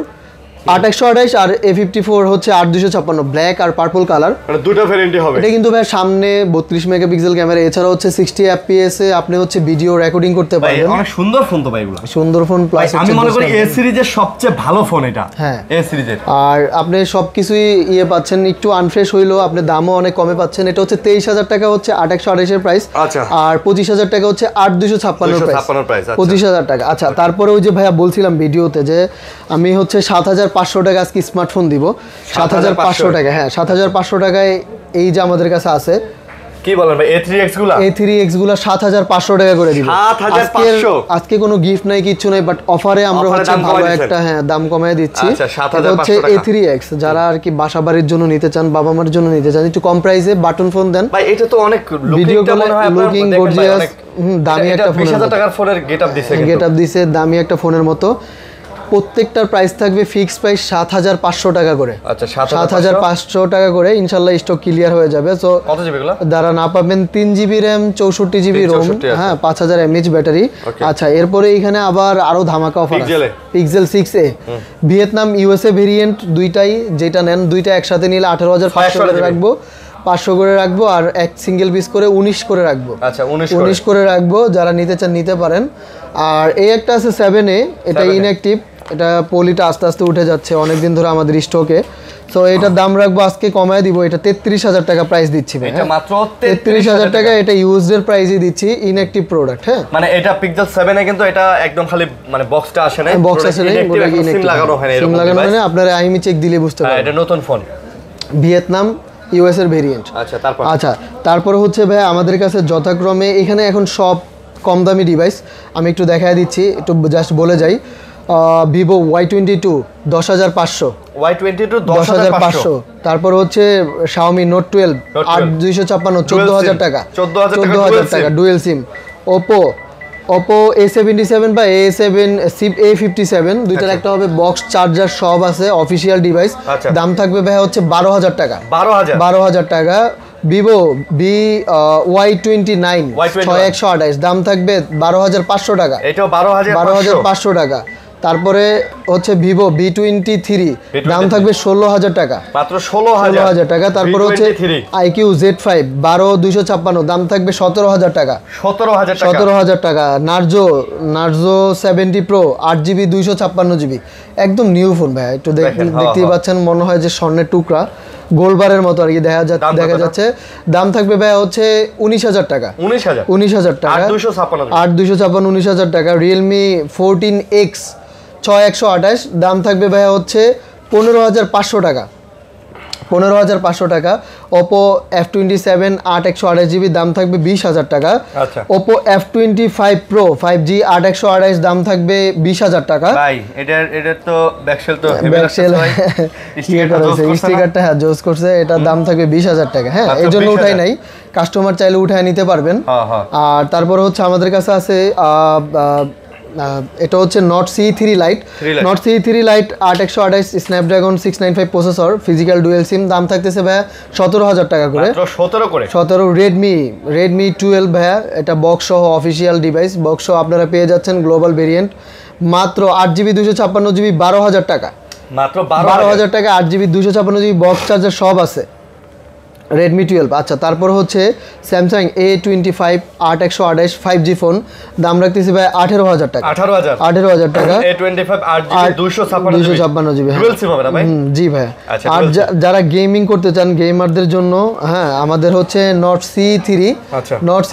8128 আর A54 হচ্ছে 8256 ব্ল্যাক আর পার্পল কালার, মানে দুটো ভ্যারিয়েন্টই হবে। এটা কিন্তু ভাই সামনে 32 মেগাপিক্সেল ক্যামেরা, এছাড়া হচ্ছে 60 fps এ আপনি হচ্ছে ভিডিও রেকর্ডিং করতে পারবেন। অনেক সুন্দর ফোন তো ভাই, এগুলো সুন্দর ফোন, প্লাস আমি মনে করি এ সিরিজের সবচেয়ে ভালো ফোন এটা, হ্যাঁ এ সিরিজের। আর আপনি সবকিছুই পাচ্ছেন, একটু আনফ্রেশ হইলো, আপনি দামও অনেক কমে পাচ্ছেন। এটা হচ্ছে 23000 টাকা হচ্ছে 8128 এর প্রাইস, আচ্ছা, আর 25000 টাকা হচ্ছে 8256 প্রাইস, 25000 টাকা। আচ্ছা, তারপরে ওই যে ভাইয়া বলছিলাম ভিডিওতে যে আমি হচ্ছে 7500 টাকা আজকে স্মার্টফোন দিব, 7500 টাকা, হ্যাঁ 7500 টাকায় এই যে আমাদের কাছে আছে, কি বলেন ভাই, A3X গুলো 7500 টাকা করে দিব। 7500 আজকে কোনো গিফট নাই, কিছু নাই, বাট অফারে আমরা হচ্ছে ভালো একটা দাম কমায় দিচ্ছি। এটা হচ্ছে A3X, যারা আর কি বাসা বাড়ির জন্য নিতে চান, বাবা মার জন্য নিতে চান, একটু কম প্রাইসে বাটন ফোন দেন ভাই। এটা তো অনেক ভিডিও মনে হয় লুকিং গর্জিয়াস, দামি একটা ফোন, 20000 টাকার ফোনের গেটআপ দিছে, দামি একটা ফোনের মতো। প্রত্যেকটার প্রাইস থাকবে ফিক্স প্রাইস 7500 টাকা করে। আচ্ছা, 7500 টাকা করে, ইনশাআল্লাহ স্টক ক্লিয়ার হয়ে যাবে। সো কত জিবি গুলো যারা না পাবেন 3GB RAM 64GB ROM, হ্যাঁ 5000 mAh ব্যাটারি। আচ্ছা, এরপরে এখানে আবার আরো ধামাকা অফার আছে, pixel 6a Vietnam USA variant, দুইটাই যেটা নেন দুইটা একসাথে নিলে 18500 করে রাখবো, 500 করে রাখবো, আর এক সিঙ্গেল পিস করে 19 করে রাখবো। আচ্ছা, 19 করে রাখবো, যারা নিতে চান নিতে পারেন। আর এই একটা আছে 7a, এটা ইনঅ্যাক্টিভ, এটা পলিটা আস্তে আস্তে উঠে যাচ্ছে অনেকদিন ধরে আমাদের স্টকে। সো এটার দাম রাখবো আজকে কমায় দিব, এটা 33000 টাকা প্রাইস দিচ্ছি ভাই, এটা মাত্র 33000 টাকা, এটা ইউজড এর প্রাইসই দিচ্ছি, ইনঅ্যাক্টিভ প্রোডাক্ট। হ্যাঁ, মানে এটা পিক্সেল 7 এ কিন্তু এটা একদম খালি মানে বক্সটা আসে না, বক্স আসে না, সিম লাগানো হয় না, সিম লাগানো হয় না, আপনারা আইএমই চেক দিলে বুঝতে পারবেন। এটা নতুন ফোন, ভিয়েতনাম US এর ভেরিয়েন্ট। আচ্ছা, তারপর হচ্ছে ভাই আমাদের কাছে যথাক্রমে এখানে এখন সব কম দামি ডিভাইস, আমি একটু দেখায় দিচ্ছি, একটু জাস্ট বলে যাই। Vivo Y22 10500, Y22 10500। তারপর হচ্ছে Xiaomi Note 12 8256 14000 টাকা, 14000 টাকা ডুয়েল সিম। Oppo A77 বা A57 দুইটার একটা হবে, বক্স চার্জার সব আছে, অফিশিয়াল ডিভাইস, দাম থাকবে ভাই হচ্ছে 12000 টাকা, 12000 টাকা। ভিভো Y29 6128 দাম থাকবে 12,500 টাকা, এটাও 12,500 12,500 টাকা। তারপরে হচ্ছে ভিভো V23 দাম থাকবে 16,000 টাকা, মাত্র 16,000 টাকা। তারপর হচ্ছে IQ Z5 12256 দাম থাকবে 17,000 টাকা, 17,000 টাকা। নার্জো 70 প্রো 8GB 256GB একদম নিউ ফোন ভাই, একটু দেখতেই পাচ্ছেন, মনে হয় যে স্বর্ণের টুকরা, গোলবারের মতো আর কি দেখা যাচ্ছে। দাম থাকবে ভাই হচ্ছে 19,000 টাকা, 19,000 টাকা, 8,256 19,000 টাকা। রিয়েলমি 14X 6128 দাম থাকবে ভাই হচ্ছে 15,500 টাকা, 15,500 টাকা। ওপো F27 8/128GB দাম থাকবে 20,000 টাকা। ওপো F25 Pro 5G 8/128 দাম থাকবে 20,000 টাকা। ভাই এটার তো ব্যাকসেল তো স্টিকারটা হ্যাঁ জোস করছে, এটার দাম থাকবে 20,000 টাকা। হ্যাঁ, এই জন্য উঠাই নাই, কাস্টমার চাইলে উঠায় নিতে পারবেন। আর তারপর হচ্ছে আমাদের কাছে আছে এটা হচ্ছে Note C3 Lite, Note C3 Lite 8/128 Snapdragon 695 processor, physical dual SIM, দাম থাকতেছে ভাইয়া 17,000 টাকা করে, 17। রেডমি 12 ভাইয়া, এটা বক্স সহ অফিসিয়াল ডিভাইস, বক্স সহ আপনারা পেয়ে যাচ্ছেন গ্লোবাল ভেরিয়েন্ট, মাত্র 8GB 256GB 12,000 টাকা, মাত্র 12,000 টাকা, 8GB 256GB বক্স চার্জার সব আছে, রেডমি 12। আচ্ছা, তারপর হচ্ছে স্যামসাং A25 8/128 5G ফোন, দাম রাখতেছি ভাই 18,000 টাকা, 18,000 টাকা, A25 8GB 256GB dual SIM হবে না ভাই? জি ভাই। আর যারা গেমিং করতে চান গেমারদের জন্য, হ্যাঁ, আমাদের হচ্ছে নট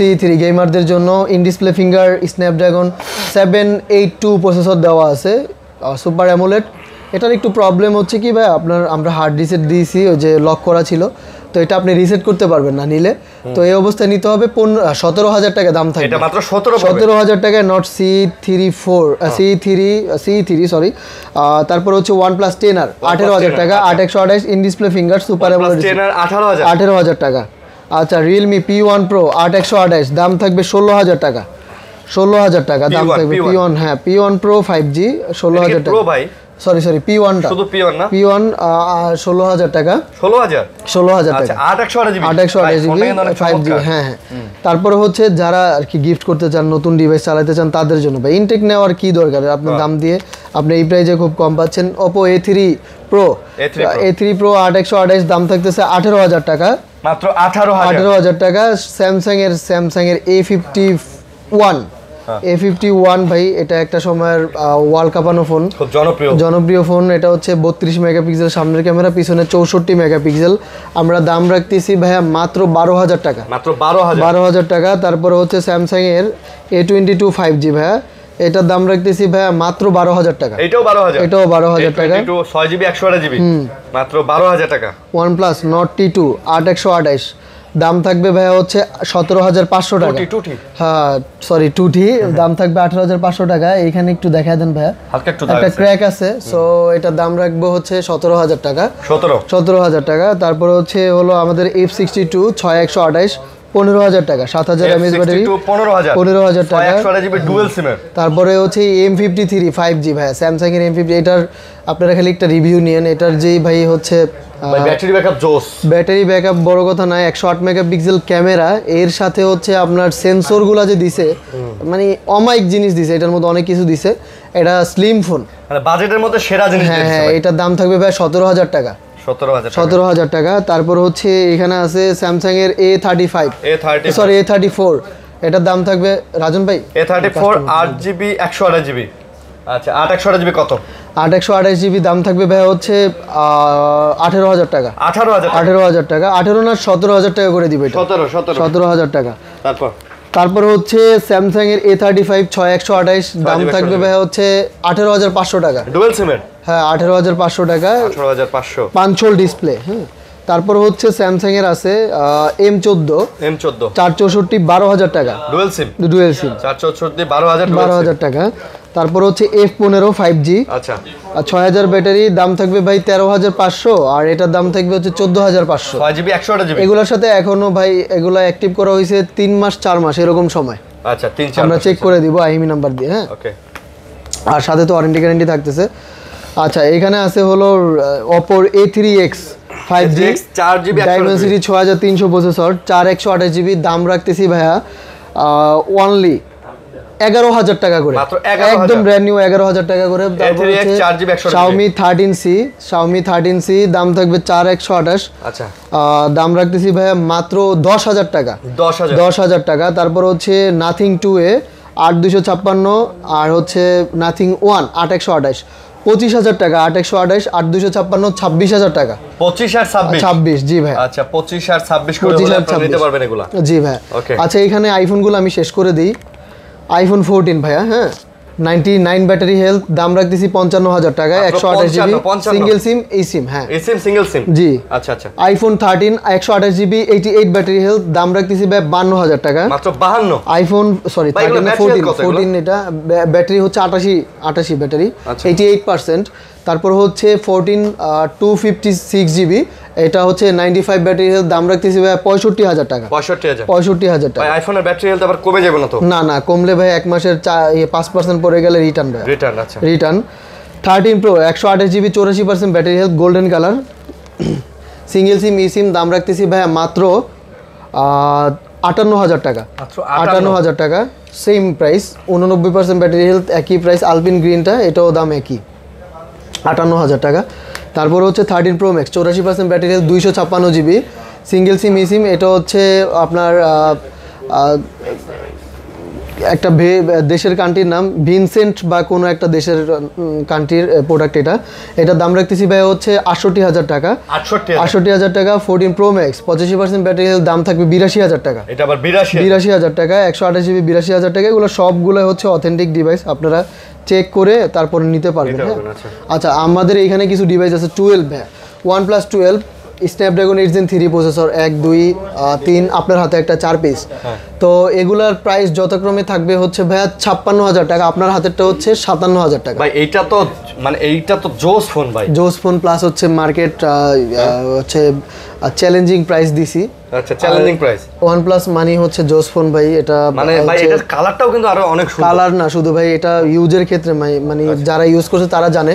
C3 গেমারদের জন্য in display finger Snapdragon 782 processor দেওয়া আছে, সুপার অ্যামোলেড। এটার একটু প্রবলেম হচ্ছে কি ভাই, আমরা হার্ড রিসেট দিয়েছি, ওই যে লক করা ছিল, তো এটা আপনি রিসেট করতে পারবেন না নিলে, তো এই অবস্থায় নিতে হবে 17,000 টাকা দাম থাকবে, এটা মাত্র 17,000 টাকায় নট C3 সরি। তারপর হচ্ছে OnePlus 10R 18,000 টাকা, 8/128 in display finger super AMOLED 18,000 টাকা। আচ্ছা, রিয়েলমি P1 Pro 8/128 দাম থাকবে 16,000 টাকা, 16,000 টাকা দাম থাকবে। P1 হ্যাঁ, P1 Pro 5G 16,000 টাকা, সরি P1টা, শুধু P1 না, P1 16,000 টাকা, 16,000 টাকা, 8/128GB 5G। হ্যাঁ। তারপরে হচ্ছে যারা আর কি গিফট করতে চান, নতুন ডিভাইস চালাতে চান, তাদের জন্য ভাই ইনটেক নেওয়ার কি দরকার, আপনার দাম দিয়ে আপনি এই প্রাইজে খুব কম পাচ্ছেন। Oppo A3 Pro 8/128 দাম থাকতেছে 18,000 টাকা, মাত্র 18,000 টাকা। স্যামসাং এর A51 ভাই, এটা একটা সময়ের ওয়ার্ল্ড কাপানো ফোন, খুব জনপ্রিয় ফোন। এটা হচ্ছে 32 মেগাপিক্সেল সামনের ক্যামেরা, পিছনে 64 মেগাপিক্সেল। আমরা দাম রাখতেছি ভাইয়া মাত্র 12,000 টাকা, মাত্র 12,000 টাকা। তারপরে হচ্ছে স্যামসাং এর A22 5G ভাইয়া, এটার দাম রাখতেছি ভাইয়া মাত্র 12,000 টাকা, এটাও 12,000 টাকা, 6GB 128GB মাত্র 12,000 টাকা। OnePlus Nord T2 8/128 দাম থাকবে ভাইয়া হচ্ছে 17,500 টাকা, হ্যাঁ সরি 2T, দাম থাকবে 18,500 টাকা। এইখানে একটু দেখায় দেন ভাইয়া, একটা ক্র্যাক আছে, সো এটার দাম রাখবো হচ্ছে 17,000 টাকা, 17,000 টাকা। তারপর হচ্ছে হলো আমাদের F62 6/128 15,000 টাকা, 7,000 mAh ব্যাটারি, 15,000 টাকা, 128GB ডুয়াল সিমের। তারপরে হচ্ছে M53 5G ভাইয়া, স্যামসাং এর M50, এটার আপনারা খালি একটা রিভিউ নিয়েন, এটার যেই ভাই হচ্ছে ব্যাটারি ব্যাকআপ জোস, ব্যাটারি ব্যাকআপ বড় কথা নয়, 108 মেগাপিক্সেল ক্যামেরা, এর সাথে হচ্ছে আপনার সেন্সরগুলো যে দিছে, মানে অমাইক জিনিস দিছে, এটার মধ্যে অনেক কিছু দিছে। এটা স্লিম ফোন, মানে বাজেটের মধ্যে সেরা জিনিস। হ্যাঁ, এটার দাম থাকবে ভাই 17,000 টাকা, 17,000 টাকা। তারপর হচ্ছে এখানে আছে স্যামসাং এর A34, এটার দাম থাকবে রাজন ভাই A34 8GB 128GB। আচ্ছা, 8/128GB কত? 8/128GB দাম থাকবে ভাই হচ্ছে 18,000 টাকা, 18,000 টাকা, 18 না 17,000 টাকা করে দিবে, 17,000 টাকা। তারপর হচ্ছে স্যামসাং এর A35 6/128 দাম থাকবে ভাই হচ্ছে 18,500 টাকা, ডুয়াল সিমের, হ্যাঁ 18,500 টাকা, 18,500, পাঁচশোল ডিসপ্লে। হ্যাঁ, তারপর হচ্ছে স্যামসাং এর আছে M14 464 12,000 টাকা, ডুয়াল সিম 464 12,000 টাকা। তারপর হচ্ছে F15 5G, আচ্ছা, 6,000 ব্যাটারি, দাম থাকবে ভাই 13,500, আর এটার দাম থাকবে হচ্ছে 14,500, 6GB 128GB। এগুলোর সাথে এখনো ভাই এগুলো অ্যাক্টিভ করা হয়েছে 3 মাস 4 মাস এরকম সময়, আচ্ছা 3-4 আমরা চেক করে দিব আইএমই নাম্বার দিয়ে। হ্যাঁ, ওকে, আর সাথে তো ওয়ারেন্টি গ্যারান্টি থাকতেছে। আচ্ছা, এখানে আছে হলো Oppo A3X 5G 4GB Dimensity 6300 processor 4128GB দাম রাখতেছি ভাইয়া অনলি 11,000 টাকা করে, একদম ব্র্যান্ড নিউ 11,000 টাকা করে। তারপর হচ্ছে Xiaomi 13C দাম থাকবে 4128। আচ্ছা দাম রাখতেছি ভাইয়া মাত্র 10,000 টাকা, 10,000 টাকা। তারপর হচ্ছে নাথিং 2A 8256 আর হচ্ছে নাথিং 1 8128 25,000 টাকা, 8128 8256 26,000 টাকা, 25 আর 26 জি ভাই। আচ্ছা 25 আর 26 করে বলে আপনি নিতে পারবেন এগুলা। জি ভাই। Okay. আচ্ছা এখানে আইফোনগুলো আমি শেষ করে দিই। আইফোন 14 ভাইয়া, হ্যাঁ 99 ব্যাটারি হেলথ দাম রাখতেছি 55,000 টাকায়, 128GB সিঙ্গেল সিম এই সিম, হ্যাঁ এই সিম সিঙ্গেল সিম জি। আচ্ছা আচ্ছা আইফোন 13 128GB 88 ব্যাটারি হেলথ দাম রাখতেছি ভাই 52,000 টাকা মাত্র 52। আইফোন সরি 14 এটা ব্যাটারি হচ্ছে 88 ব্যাটারি 88%। তারপর হচ্ছে 14 256GB এটা হচ্ছে 95 ব্যাটারি হেলথ দাম রাখতেছি ভাই 65,000 টাকা, 65,000 টাকা। ভাই আইফোনের ব্যাটারি হেলথ আবার কমে যাবে না তো? না কমলে ভাই এক মাসের 5% পড়ে গেলে রিটার্ন ভাই, আচ্ছা return. 13 Pro 128GB 84% battery health golden colour single SIM e SIM দাম রাখতেছি ভাই মাত্র 58,000 টাকা, 58,000 টাকা সেম প্রাইস, 89% ব্যাটারি হেলথ একই প্রাইস। আলপিন গ্রিনটা এটাও দাম একই 58,000 টাকা। তারপর হচ্ছে 13 Pro Max 84% battery health 256GB single SIM e SIM এটা হচ্ছে আপনার একটা দেশের কান্ট্রির নাম ভিনসেন্ট বা কোনো একটা দেশের কান্ট্রির প্রোডাক্ট। এটার দাম রাখতেছি ভাই হচ্ছে 68,000 টাকা, 68,000 টাকা। 14 Pro Max 85% ব্যাটারি হেলথ দাম থাকবে 82,000 টাকা, এটা আবার 82,000 টাকা, 128GB 82,000 টাকা। এগুলো সবগুলো হচ্ছে অথেন্টিক ডিভাইস, আপনারা চেক করে তারপর নিতে পারবেন। আচ্ছা আমাদের এখানে কিছু ডিভাইস আছে 12 ভাই, OnePlus 12 স্ন্যাপড্রাগন 8 Gen 3 প্রসেসর 1 2 3 আপনার হাতে একটা 4 পিস। তো এগুলার প্রাইস যথাক্রমে থাকবে হচ্ছে ভাইয়া 56,000 টাকা, আপনার হাতেরটা হচ্ছে 57,000 টাকা। ভাই এইটা তো মানে এইটা তো জোস ফোন ভাই, জোস ফোন প্লাস হচ্ছে মার্কেট হচ্ছে চ্যালেঞ্জিং প্রাইস দিছি। আচ্ছা চ্যালেঞ্জিং প্রাইস। OnePlus মানি হচ্ছে জোস ফোন ভাই, এটা মানে ভাই এটার কালারটাও কিন্তু আরো অনেক সুন্দর। কালার না শুধু ভাই, এটা ইউজের ক্ষেত্রে মানে যারা ইউজ করছে তারা জানে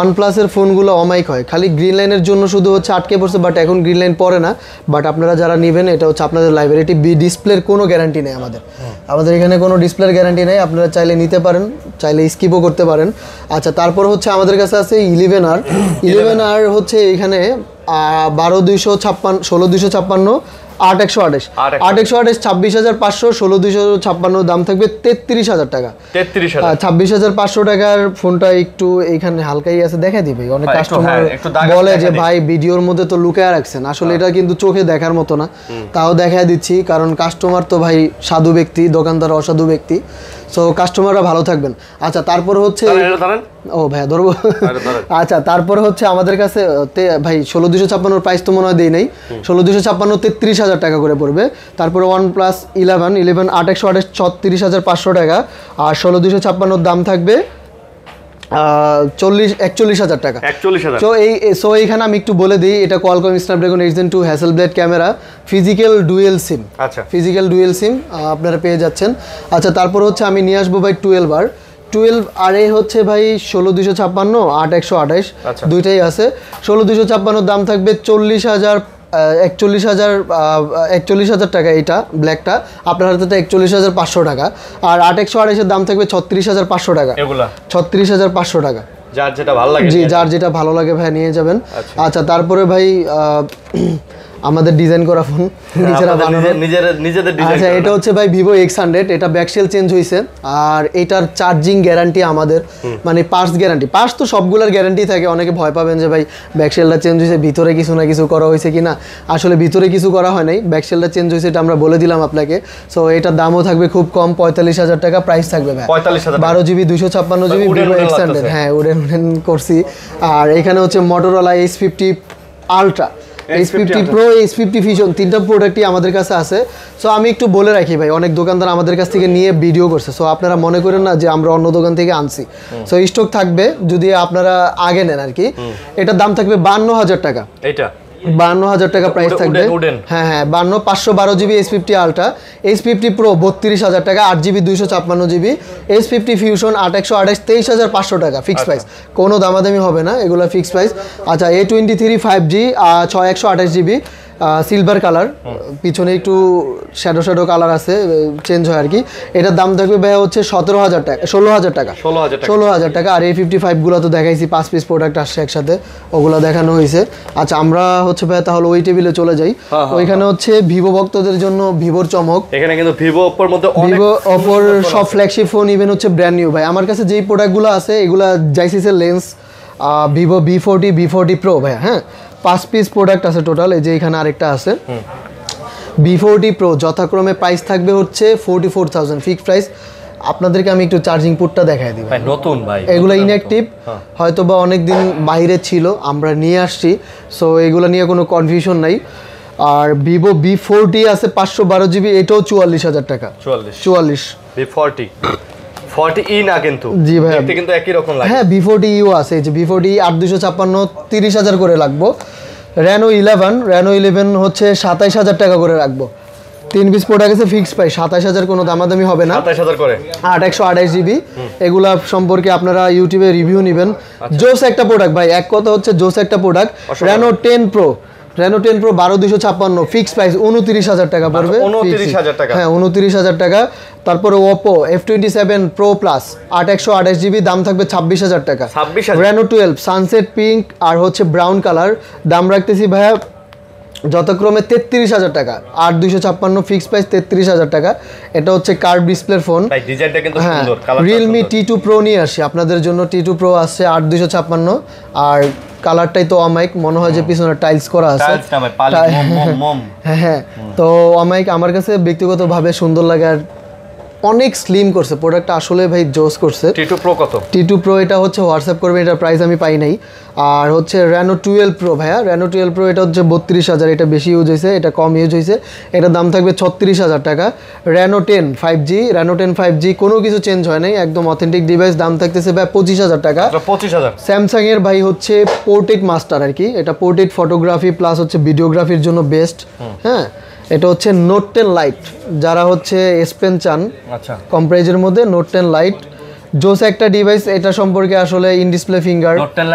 OnePlus এর ফোনগুলো অমাইক হয়, খালি গ্রিন লাইনের জন্য শুধু হচ্ছে আটকে পড়ছে, বাট এখন গ্রিন লাইন পড়ে না। বাট আপনারা যারা নেবেন এটা হচ্ছে আপনাদের লাইব্রেরিটি ডিসপ্লের কোনো গ্যারান্টি নেই আমাদের এখানে কোনো ডিসপ্লের গ্যারান্টি নেই, আপনারা চাইলে নিতে পারেন, চাইলে স্কিপও করতে পারেন। আচ্ছা তারপর হচ্ছে আমাদের কাছে আছে 11R হচ্ছে এখানে 12,256 16,256 8,128 8,128 26,500 16,256 দাম থাকবে 33,000 টাকা, 26,500 টাকার ফোনটা একটু এইখানে হালকাই আছে, দেখাই দিবে অনেক কাস্টমার বলে যে ভাই ভিডিওর মধ্যে তো লুকায় রাখছেন, আসলে এটা কিন্তু চোখে দেখার মতো না, তাও দেখাই দিচ্ছি কারণ কাস্টমার তো ভাই সাধু ব্যক্তি, দোকানদার অসাধু ব্যক্তি, সো কাস্টমাররা ভালো থাকবেন। আচ্ছা তারপর হচ্ছে ও ভাইয়া ধরবো। আচ্ছা তারপরে হচ্ছে আমাদের কাছে ভাই 16,256 প্রাইস তো মনে হয় দেই নাই, 16,256 33,000 টাকা করে পড়বে। তারপরে OnePlus 11 8,128 36,500 টাকা, আর 16,256 দাম থাকবে 41,000 টাকা। সো এইখানে আমি একটু বলে দিই, এটা Qualcomm Snapdragon 8 Gen 2 Hasselblad camera, physical dual SIM, physical dual SIM আপনারা পেয়ে যাচ্ছেন। আচ্ছা তারপর হচ্ছে আমি নিয়ে আসবো ভাই 12 আর এই হচ্ছে ভাই 16,256 8,128 দুইটাই আছে। 16,256 দাম থাকবে 41,000 টাকা, এইটা ব্ল্যাকটা আপনার হাতে 41,500 টাকা, আর 8,128 দাম থাকবে 36,500 টাকা, 36,500 টাকা, যার যেটা ভালো লাগে, জি যার যেটা ভালো লাগে ভাই নিয়ে যাবেন। আচ্ছা তারপরে ভাই আমাদের ডিজাইন করা ফোন নিজেরা বানানো, নিজেদের ডিজাইন। আচ্ছা এটা হচ্ছে ভাই Vivo X100, এটা ব্যাকশেল চেঞ্জ হয়েছে, আর এটার চার্জিং গ্যারান্টি আমাদের, মানে পার্টস গ্যারান্টি, পার্টস তো সবগুলোর গ্যারান্টি থাকে, অনেকে ভয় পাবেন যে ভাই ব্যাকশেলটা চেঞ্জ হয়েছে ভিতরে কিছু না কিছু করা হয়েছে কিনা, আসলে ভিতরে কিছু করা হয় নাই, ব্যাকশেলটা চেঞ্জ হয়েছে এটা আমরা বলে দিলাম আপনাকে। সো এটার দামও থাকবে খুব কম 45,000 টাকা প্রাইস থাকবে ভাই, 12GB 256GB Vivo X100, হ্যাঁ উডেন করছি। আর এখানে হচ্ছে Motorola H50 Ultra, H50 Pro, H50 Fusion, তিনটা প্রোডাক্টই আমাদের কাছে আছে। সো আমি একটু বলে রাখি ভাই, অনেক দোকানদার আমাদের কাছ থেকে নিয়ে ভিডিও করছে, সো আপনারা মনে করেন না যে আমরা অন্য দোকান থেকে আনছি। সো স্টক থাকবে যদি আপনারা আগে নেন আর কি। এটার দাম থাকবে 52,000 টাকা, 52,000 টাকা প্রাইস থাকবে। হ্যাঁ হ্যাঁ 52 512 GB S50 ultra, S50 pro 32,000 টাকা, 8 জিবি 256 জিবি, S50 ফিউশন 8128 23,500 টাকা ফিক্স প্রাইস, কোনো দামাদামি হবে না, এগুলো ফিক্স প্রাইস। আচ্ছা A23 5G 6128 GB silver colour, পিছনে একটু শ্যাডো কালার আছে, চেঞ্জ হয় আর কি। এটার দাম থাকবে ভাই হচ্ছে 17,000 টাকা, 16,000 টাকা, 16,000 টাকা। আর A55 গুলো তো দেখাইছি, 5 পিস প্রোডাক্ট আসছে একসাথে, ওগুলো দেখানো হয়েছে। আচ্ছা আমরা হচ্ছে ভাই তাহলে ওই টেবিলে চলে যাই। ওইখানে হচ্ছে ভিভো ভক্তদের জন্য ভিভোর চমক, এখানে কিন্তু ভিভো অপোর মধ্যে ভিভো অপোর সব ফ্ল্যাগশিপ ফোন ইভেন হচ্ছে ব্র্যান্ড নিউ ভাই। আমার কাছে যেই প্রোডাক্টগুলো আছে এগুলা জাইসিসের লেন্স, ভিভো V40 প্রো ভাই, হ্যাঁ 5 পিস প্রোডাক্ট আছে টোটাল। এই যে এখানে আরেকটা আছে V40 প্রো, যথাক্রমে প্রাইস থাকবে হচ্ছে 44,000 ফিক্স প্রাইস। আপনাদেরকে আমি একটু চার্জিং পোর্টটা দেখাই দিই ভাই, নতুন ভাই, এগুলো ইনঅ্যাক্টিভ, হয়তো বা অনেকদিন বাইরে ছিল, আমরা নিয়ে আসছি, সো এগুলো নিয়ে কোনো কনফিউশন নাই। আর ভিভো V40 আছে 512 জিবি, এটাও 44,000 টাকা, 44 V40 40e না কিন্তু, জি ভাই দেখতে কিন্তু একই রকম লাগে। হ্যাঁ V40 আছে, এই যে V40 8256 30,000 করে রাখবো। Reno 11 হচ্ছে 27,000 টাকা করে রাখবো। 3 পিস প্রোডাক্ট আছে ফিক্স প্রাইস 27,000, কোনো দামাদামি হবে না, 27,000 করে। 8128 জিবি, এগুলা সম্পর্কে আপনারা ইউটিউবে রিভিউ নেবেন। জোস একটা প্রোডাক্ট ভাই, এক কথা হচ্ছে জোস একটা product. Reno 10 Pro 1256 fix price 29,000 টাকা পড়বে, 29,000 টাকা, হ্যাঁ 29,000 টাকা। তারপরে Oppo F27 Pro Plus 8128 GB, দাম থাকবে 26,000 টাকা। Reno 12 সানসেট পিঙ্ক আর হচ্ছে ব্রাউন কালার, দাম রাখতেছি ভাইয়া যথাক্রমে 33,000 টাকা, 8256 ফিক্স প্রাইস 33,000 টাকা। এটা হচ্ছে কার্ভ ডিসপ্লের ফোন, ভাই ডিজাইনটা কিন্তু সুন্দর, কালারটা Realme T2 Pro নিয়ে আসি আপনাদের জন্য। T2 Pro আসছে 8256, আর কালারটাই তো অমাইক, মনে হয় যে পিছনে টাইলস করা আছে, টাইলস না ভাই, পালিশ মম। হ্যাঁ তো অমাইক আমার কাছে ব্যক্তিগতভাবে সুন্দর লাগে, আর অনেক স্লিম করছে প্রোডাক্টটা, আসলে ভাই জোস করছে। T2 Pro কত? T2 Pro এটা হচ্ছে হোয়াটসঅ্যাপ করবে, এটার প্রাইস আমি পাই নাই। আর হচ্ছে Reno 12 Pro ভাইয়া, Reno 12 Pro এটা হচ্ছে 32,000, এটা বেশি ইউজ হয়েছে, এটা কম ইউজ হয়েছে, এটার দাম থাকবে 36,000 টাকা। Reno 10 5G কোনো কিছু চেঞ্জ হয় নাই, একদম অথেন্টিক ডিভাইস, দাম থাকতেছে ভাই 25,000 টাকা। 25,000 স্যামসাং এর ভাই হচ্ছে পোর্ট্রেট মাস্টার আর কি, এটা পোর্ট্রেট ফটোগ্রাফি প্লাস হচ্ছে ভিডিওগ্রাফির জন্য বেস্ট। হ্যাঁ এটা হচ্ছে Note 10 Lite, যারা হচ্ছে এস পেন চান আচ্ছা কম প্রাইজের মধ্যে, Note 10 Lite জোস একটা ডিভাইস। এটা সম্পর্কে আসলে in display finger Note 10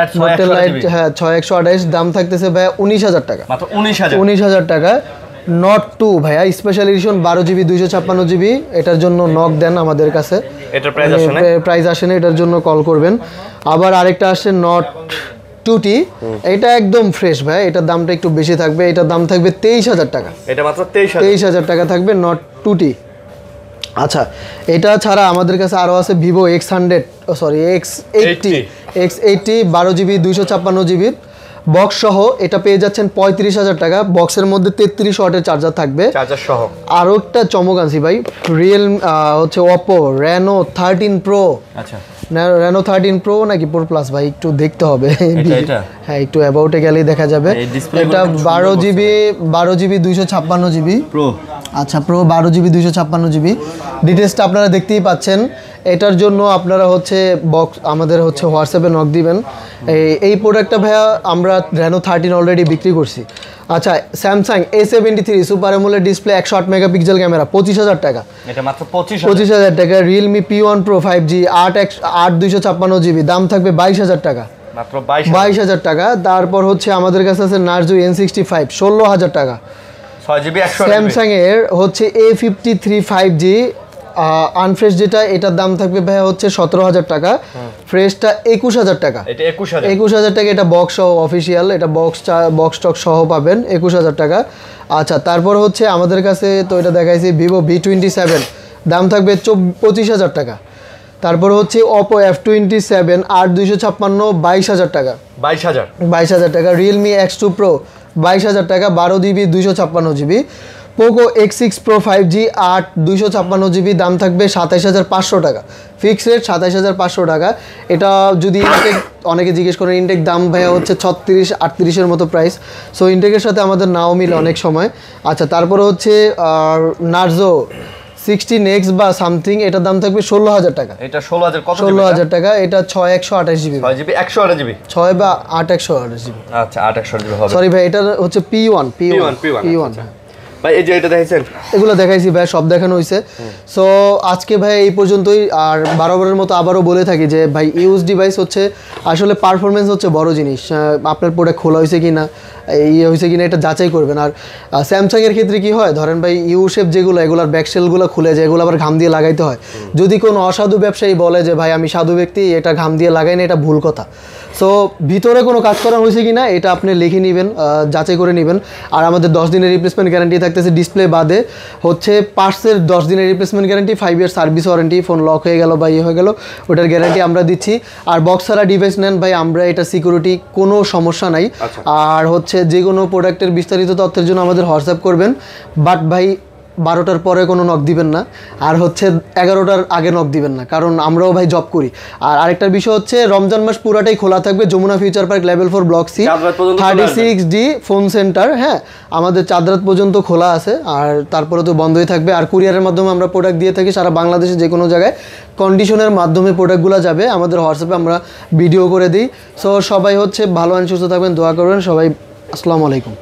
Lite, হ্যাঁ 6128, দাম থাকতেছে ভাইয়া 19,000 টাকা, মাত্র 19,000। 19,000 টাকা। Note 2 ভাইয়া স্পেশাল এডিশন 12 জিবি 256 জিবি, এটার জন্য নক দেন আমাদের কাছে, এটার প্রাইস আসে না, প্রাইস আসে না, এটার জন্য কল করবেন। আবার আরেকটা আসছে Note 2T, এটা একদম ফ্রেশ ভাই, এটার দামটা একটু বেশি থাকবে, এটার দাম থাকবে 23,000 টাকা, এটা মাত্র 23,000 টাকা থাকবে Note 2T। আচ্ছা এটা ছাড়া আমাদের কাছে আরও আছে Vivo X80 12 GB 256 GB box সহ, এটা পেয়ে যাচ্ছেন 35,000 টাকা। বক্সের মধ্যে 33 ওয়াটের চার্জার থাকবে, চার্জার সহ। আরও একটা চমক আনছি ভাই, হচ্ছে Oppo Reno 13 Pro। আচ্ছা Reno 13 Pro নাকি Pro Plus ভাই, একটু দেখতে হবে, হ্যাঁ একটু অ্যাবাউটে গেলেই দেখা যাবে। এটা 12 জিবি 256 জিবি Pro, আচ্ছা Pro 12 জিবি 256 জিবি, ডিটেলসটা আপনারা দেখতেই পাচ্ছেন। এটার জন্য আপনারা হচ্ছে বক্স আমাদের হচ্ছে হোয়াটসঅ্যাপে নক দিবেন। এই প্রোডাক্টটা ভাইয়া আমরা Reno 13 অলরেডি বিক্রি করছি। আচ্ছা Samsung A73 super AMOLED display 108 megapixel camera 25,000 টাকা, এটা মাত্র 25,000। 25,000 টাকা। Realme P1 Pro 5G 8256 GB, দাম থাকবে 22,000 টাকা, মাত্র 22,000 টাকা। তারপর হচ্ছে আমাদের কাছে আছে Narzo N65 16,000 টাকা। 6GB 100 স্যামসাং এর হচ্ছে A53 5G আনফ্রেশ যেটা, এটার দাম থাকবে ভাই হচ্ছে 17,000 টাকা, ফ্রেশটা 21,000 টাকা, এটা 21,000। 21,000 টাকা, এটা বক্স সহ অফিসিয়াল, এটা বক্স টক সহ পাবেন 21,000 টাকা। আচ্ছা তারপর হচ্ছে আমাদের কাছে তো এটা দেখাইছি Vivo V27, দাম থাকবে 25,000 টাকা। তারপর হচ্ছে Oppo F27 8256 22,000 টাকা, 22,000 টাকা। Realme X2 Pro 22,000 টাকা, 12 GB 256 GB. Poco X6 Pro 5G 256 GB, দাম থাকবে 27,500 টাকা, ফিক্স রেট 27,500 টাকা। এটা যদি ইনটেক, অনেকে জিজ্ঞেস করেন ইনটেক দাম ভাইয়া হচ্ছে 36-38 মতো প্রাইস, সো ইনটেকের সাথে আমাদের নাও মিলে অনেক সময়। আচ্ছা তারপরে হচ্ছে Narzo 60 নেক্সট বা সামথিং, এটার দাম থাকবে 16,000 টাকা। এটা 16,000 কত? 16,000 টাকা। এটা 6/128 জিবি, 6 জিবি 128 জিবি, 6 বা 8/128 জিবি। আচ্ছা 8/128 জিবি হবে। সরি ভাই, এটা হচ্ছে P1 আচ্ছা। ভাই এই যে এটা দেখাইছেন, এগুলো দেখাইছি ভাই, সব দেখানো হয়েছে। সো আজকে ভাই এই পর্যন্তই। আর বারবারের মতো আবারও বলে থাকি যে ভাই ইউজ ডিভাইস হচ্ছে আসলে পারফরমেন্স হচ্ছে বড় জিনিস। আপনার প্রোডাক্ট খোলা হয়েছে কিনা, ইয়ে হয়েছে কিনা এটা যাচাই করবেন। আর স্যামসাংয়ের ক্ষেত্রে কি হয়, ধরেন ভাই ইউ শেপ যেগুলো, এগুলোর ব্যাকশেলগুলো খুলে যায়, এগুলো আবার ঘাম দিয়ে লাগাইতে হয়। যদি কোনো অসাধু ব্যবসায়ী বলে যে ভাই আমি সাধু ব্যক্তি, এটা ঘাম দিয়ে লাগাই না, এটা ভুল কথা। সো ভিতরে কোনো কাজ করা হয়েছে কিনা এটা আপনি লিখে নেবেন, যাচাই করে নেবেন। আর আমাদের 10 দিনের রিপ্লেসমেন্ট গ্যারান্টি থাকতেছে, ডিসপ্লে বাদে হচ্ছে পার্টসের 10 দিনের replacement guarantee, 5 year service warranty. Phone lock হয়ে গেল বা ইয়ে হয়ে গেল, ওটার গ্যারান্টি আমরা দিচ্ছি। আর বক্স ছাড়া ডিভাইস নেন ভাই, আমরা এটা সিকিউরিটি কোনো সমস্যা নাই। আর হচ্ছে যে কোনো প্রোডাক্টের বিস্তারিত তথ্যের জন্য আমাদের হোয়াটসঅ্যাপ করবেন। বাট ভাই 12টার পরে কোনো নক দিবেন না, আর হচ্ছে 11টার আগে নক দিবেন না, কারণ আমরাও ভাই জব করি। আর আরেকটা বিষয় হচ্ছে রমজান মাস পুরাটাই খোলা থাকবে Jamuna future park level 4 block C 36D phone centre. হ্যাঁ, আমাদের চাঁদরাত পর্যন্ত খোলা আছে, আর তারপরে তো বন্ধই থাকবে। আর কুরিয়ারের মাধ্যমে আমরা প্রোডাক্ট দিয়ে থাকি সারা বাংলাদেশে, যে কোনো জায়গায় কন্ডিশনের মাধ্যমে প্রোডাক্টগুলো যাবে। আমাদের হোয়াটসঅ্যাপে আমরা ভিডিও করে দিই। সো সবাই হচ্ছে ভালো আইন সুস্থ থাকবেন, দোয়া করবেন সবাই। আসসালামু আলাইকুম।